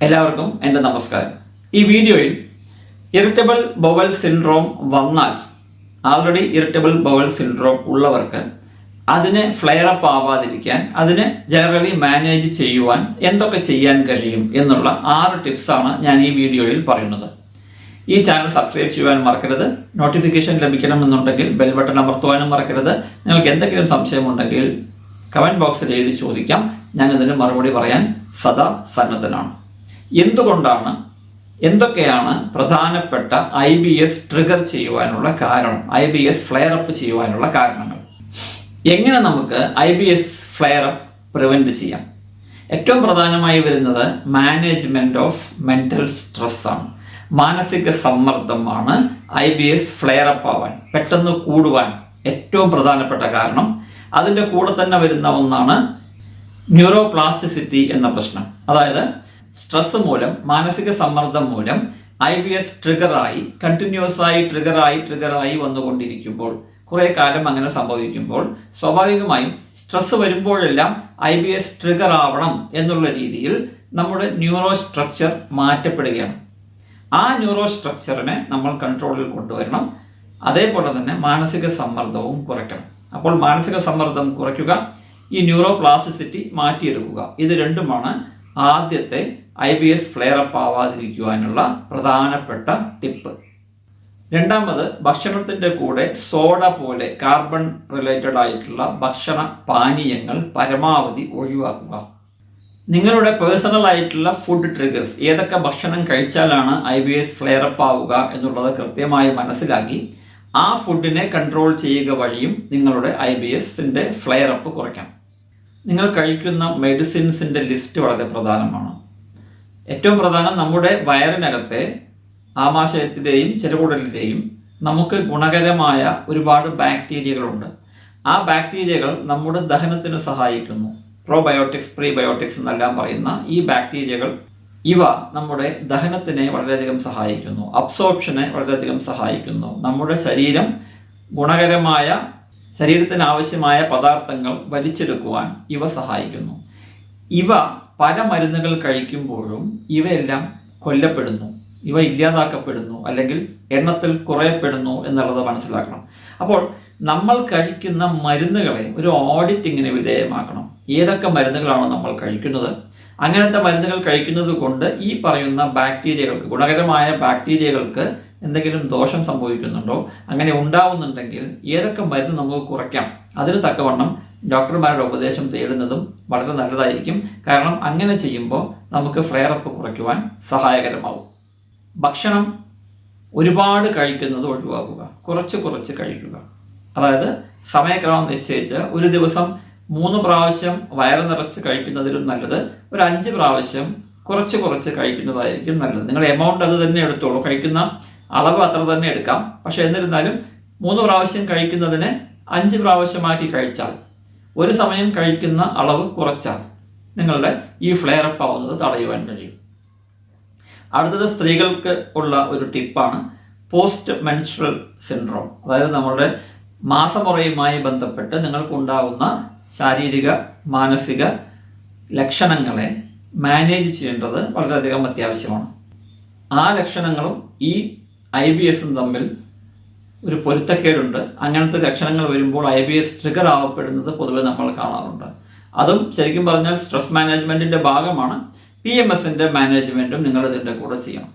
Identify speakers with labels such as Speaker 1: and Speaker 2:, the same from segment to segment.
Speaker 1: എല്ലാവർക്കും എൻ്റെ നമസ്കാരം. ഈ വീഡിയോയിൽ ഇറിറ്റബിൾ ബവൽ സിൻഡ്രോം വന്നാൽ, ആൾറെഡി ഇറിറ്റബിൾ ബവൽ സിൻഡ്രോം ഉള്ളവർക്ക് അതിനെ ഫ്ലെയർ അപ്പ് ആവാതിരിക്കാൻ, അതിനെ ജനറലി മാനേജ് ചെയ്യുവാൻ എന്തൊക്കെ ചെയ്യാൻ കഴിയും എന്നുള്ള 6 ടിപ്സാണ് ഞാൻ ഈ വീഡിയോയിൽ പറയുന്നത്. ഈ ചാനൽ സബ്സ്ക്രൈബ് ചെയ്യുവാൻ മറക്കരുത്. നോട്ടിഫിക്കേഷൻ ലഭിക്കണമെന്നുണ്ടെങ്കിൽ ബെൽ ബട്ടൺ അമർത്തുവാനും മറക്കരുത്. നിങ്ങൾക്ക് എന്തെങ്കിലും സംശയമുണ്ടെങ്കിൽ കമൻറ്റ് ബോക്സിൽ എഴുതി ചോദിക്കാം. ഞാൻ ഇതിന് മറുപടി പറയാൻ സദാ സന്നദ്ധനാണ്. എന്തൊക്കെയാണ് പ്രധാനപ്പെട്ട IBS ട്രിഗർ ചെയ്യുവാനുള്ള കാരണം, IBS ഫ്ലെയർ അപ്പ് ചെയ്യുവാനുള്ള കാരണങ്ങൾ, എങ്ങനെ നമുക്ക് IBS ഫ്ലെയർ അപ്പ് പ്രിവെൻറ്റ് ചെയ്യാം? ഏറ്റവും പ്രധാനമായി വരുന്നത് മാനേജ്മെൻറ്റ് ഓഫ് മെൻ്റൽ സ്ട്രെസ് ആണ്. മാനസിക സമ്മർദ്ദമാണ് IBS ഫ്ലെയർ അപ്പ് ആവാൻ, പെട്ടെന്ന് കൂടുവാൻ ഏറ്റവും പ്രധാനപ്പെട്ട കാരണം. അതിൻ്റെ കൂടെ തന്നെ വരുന്ന ഒന്നാണ് ന്യൂറോപ്ലാസ്റ്റിസിറ്റി എന്ന പ്രശ്നം. അതായത് സ്ട്രെസ് മൂലം, മാനസിക സമ്മർദ്ദം മൂലം IBS ട്രിഗറായി കണ്ടിന്യൂസ് ആയി ട്രിഗറായി വന്നുകൊണ്ടിരിക്കുമ്പോൾ, കുറേ കാലം അങ്ങനെ സംഭവിക്കുമ്പോൾ, സ്വാഭാവികമായും സ്ട്രെസ് വരുമ്പോഴെല്ലാം IBS ട്രിഗർ ആവണം എന്നുള്ള രീതിയിൽ നമ്മുടെ ന്യൂറോ സ്ട്രക്ചർ മാറ്റപ്പെടുകയാണ്. ആ ന്യൂറോ സ്ട്രക്ചറിനെ നമ്മൾ കൺട്രോളിൽ കൊണ്ടുവരണം. അതേപോലെ തന്നെ മാനസിക സമ്മർദ്ദവും കുറയ്ക്കണം. അപ്പോൾ മാനസിക സമ്മർദ്ദം കുറയ്ക്കുക, ഈ ന്യൂറോപ്ലാസ്റ്റിസിറ്റി മാറ്റിയെടുക്കുക, ഇത് രണ്ടുമാണ് ആദ്യത്തെ IBS ഫ്ലെയർ അപ്പ് ആവാതിരിക്കുവാനുള്ള പ്രധാനപ്പെട്ട ടിപ്പ്. രണ്ടാമത്, ഭക്ഷണത്തിൻ്റെ കൂടെ സോഡ പോലെ കാർബൺ റിലേറ്റഡ് ആയിട്ടുള്ള ഭക്ഷണ പാനീയങ്ങൾ പരമാവധി ഒഴിവാക്കുക. നിങ്ങളുടെ പേഴ്സണൽ ആയിട്ടുള്ള ഫുഡ് ട്രിഗേഴ്സ്, ഏതൊക്കെ ഭക്ഷണം കഴിച്ചാലാണ് IBS ഫ്ലെയർ അപ്പ് ആവുക എന്നുള്ളത് കൃത്യമായി മനസ്സിലാക്കി ആ ഫുഡിനെ കൺട്രോൾ ചെയ്യുക വഴിയും നിങ്ങളുടെ IBSൻ്റെ ഫ്ലെയർ അപ്പ് കുറയ്ക്കാം. നിങ്ങൾ കഴിക്കുന്ന മെഡിസിൻസിൻ്റെ ലിസ്റ്റ് വളരെ പ്രധാനമാണ്. ഏറ്റവും പ്രധാനം, നമ്മുടെ വയറിനകത്തെ ആമാശയത്തിൻ്റെയും ചെറുകുടലിൻ്റെയും നമുക്ക് ഗുണകരമായ ഒരുപാട് ബാക്ടീരിയകളുണ്ട്. ആ ബാക്ടീരിയകൾ നമ്മുടെ ദഹനത്തിന് സഹായിക്കുന്നു. പ്രോബയോട്ടിക്സ്, പ്രീബയോട്ടിക്സ് എന്നെല്ലാം പറയുന്ന ഈ ബാക്ടീരിയകൾ, ഇവ നമ്മുടെ ദഹനത്തിനെ വളരെയധികം സഹായിക്കുന്നു, അബ്സോർപ്ഷനെ വളരെയധികം സഹായിക്കുന്നു. നമ്മുടെ ശരീരം ഗുണകരമായ, ശരീരത്തിന് ആവശ്യമായ പദാർത്ഥങ്ങൾ വലിച്ചെടുക്കുവാൻ ഇവ സഹായിക്കുന്നു. ഇവ പല മരുന്നുകൾ കഴിക്കുമ്പോഴും ഇവയെല്ലാം കൊല്ലപ്പെടുന്നു, ഇവ ഇല്ലാതാക്കപ്പെടുന്നു, അല്ലെങ്കിൽ എണ്ണത്തിൽ കുറയപ്പെടുന്നു എന്നുള്ളത് മനസ്സിലാക്കണം. അപ്പോൾ നമ്മൾ കഴിക്കുന്ന മരുന്നുകളെ ഒരു ഓഡിറ്റിങ്ങിന് വിധേയമാക്കണം. ഏതൊക്കെ മരുന്നുകളാണ് നമ്മൾ കഴിക്കുന്നത്? അങ്ങനത്തെ മരുന്നുകൾ കഴിക്കുന്നത് കൊണ്ട് ഈ പറയുന്ന ബാക്ടീരിയകൾക്ക്, ഗുണകരമായ ബാക്ടീരിയകൾക്ക് എന്തെങ്കിലും ദോഷം സംഭവിക്കുന്നുണ്ടോ? അങ്ങനെ ഉണ്ടാവുന്നുണ്ടെങ്കിൽ ഏതൊക്കെ മരുന്ന് നമുക്ക് കുറയ്ക്കാം? അതിന് തക്കവണ്ണം ഡോക്ടർമാരുടെ ഉപദേശം തേടുന്നതും വളരെ നല്ലതായിരിക്കും. കാരണം അങ്ങനെ ചെയ്യുമ്പോൾ നമുക്ക് ഫ്ലെയർ അപ്പ് കുറയ്ക്കുവാൻ സഹായകരമാവും. ഭക്ഷണം ഒരുപാട് കഴിക്കുന്നത് ഒഴിവാക്കുക, കുറച്ച് കഴിക്കുക. അതായത് സമയക്രമം നിശ്ചയിച്ച് ഒരു ദിവസം 3 പ്രാവശ്യം വയറ് നിറച്ച് കഴിക്കുന്നതിലും നല്ലത് ഒരു 5 പ്രാവശ്യം കുറച്ച് കഴിക്കുന്നതായിരിക്കും നല്ലത്. നിങ്ങൾ എമൗണ്ട് അത് തന്നെ എടുത്തോളൂ, കഴിക്കുന്ന അളവ് അത്ര തന്നെ എടുക്കാം. പക്ഷെ എന്നിരുന്നാലും 3 പ്രാവശ്യം കഴിക്കുന്നതിനെ 5 പ്രാവശ്യമാക്കി കഴിച്ചാൽ, ഒരു സമയം കഴിക്കുന്ന അളവ് കുറച്ചാൽ നിങ്ങളുടെ ഈ ഫ്ലെയർ അപ്പ് ആവുന്നത് തടയുവാൻ കഴിയും. അടുത്തത് സ്ത്രീകൾക്ക് ഉള്ള ഒരു ടിപ്പാണ് പോസ്റ്റ് മെൻസ്ട്രൽ സിൻഡ്രോം. അതായത് നമ്മുടെ മാസമുറയുമായി ബന്ധപ്പെട്ട് നിങ്ങൾക്കുണ്ടാവുന്ന ശാരീരിക മാനസിക ലക്ഷണങ്ങളെ മാനേജ് ചെയ്യേണ്ടത് വളരെയധികം അത്യാവശ്യമാണ്. ആ ലക്ഷണങ്ങളും ഈ IBSും തമ്മിൽ ഒരു പൊരുത്തക്കേടുണ്ട്. അങ്ങനത്തെ ലക്ഷണങ്ങൾ വരുമ്പോൾ IBS ട്രിഗർ ആവപ്പെടുന്നത് പൊതുവെ നമ്മൾ കാണാറുണ്ട്. അതും ശരിക്കും പറഞ്ഞാൽ സ്ട്രെസ് മാനേജ്മെൻറ്റിൻ്റെ ഭാഗമാണ്. PMSൻ്റെ മാനേജ്മെൻറ്റും നിങ്ങൾ ഇതിൻ്റെ കൂടെ ചെയ്യണം.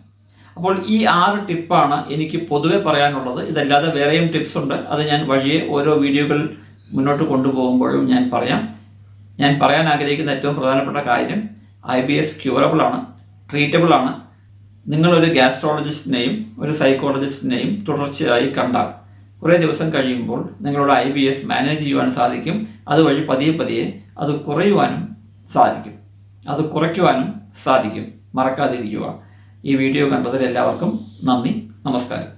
Speaker 1: അപ്പോൾ ഈ 6 ടിപ്പാണ് എനിക്ക് പൊതുവെ പറയാനുള്ളത്. ഇതല്ലാതെ വേറെയും ടിപ്സ് ഉണ്ട്. അത് ഞാൻ വഴിയെ ഓരോ വീഡിയോകൾ മുന്നോട്ട് കൊണ്ടുപോകുമ്പോഴും ഞാൻ പറയാം. ഞാൻ പറയാൻ ആഗ്രഹിക്കുന്ന ഏറ്റവും പ്രധാനപ്പെട്ട കാര്യം, IBS ക്യൂറബിൾ ആണ്, ട്രീറ്റബിൾ ആണ്. നിങ്ങളൊരു ഗ്യാസ്ട്രോളജിസ്റ്റിനെയും ഒരു സൈക്കോളജിസ്റ്റിനെയും തുടർച്ചയായി കണ്ടാൽ കുറേ ദിവസം കഴിയുമ്പോൾ നിങ്ങളുടെ IBS മാനേജ് ചെയ്യുവാൻ സാധിക്കും. അതുവഴി പതിയെ അത് കുറയുവാനും സാധിക്കും, അത് കുറയ്ക്കുവാനും സാധിക്കും. മറക്കാതിരിക്കുക. ഈ വീഡിയോ കണ്ടതിൽ എല്ലാവർക്കും നന്ദി, നമസ്കാരം.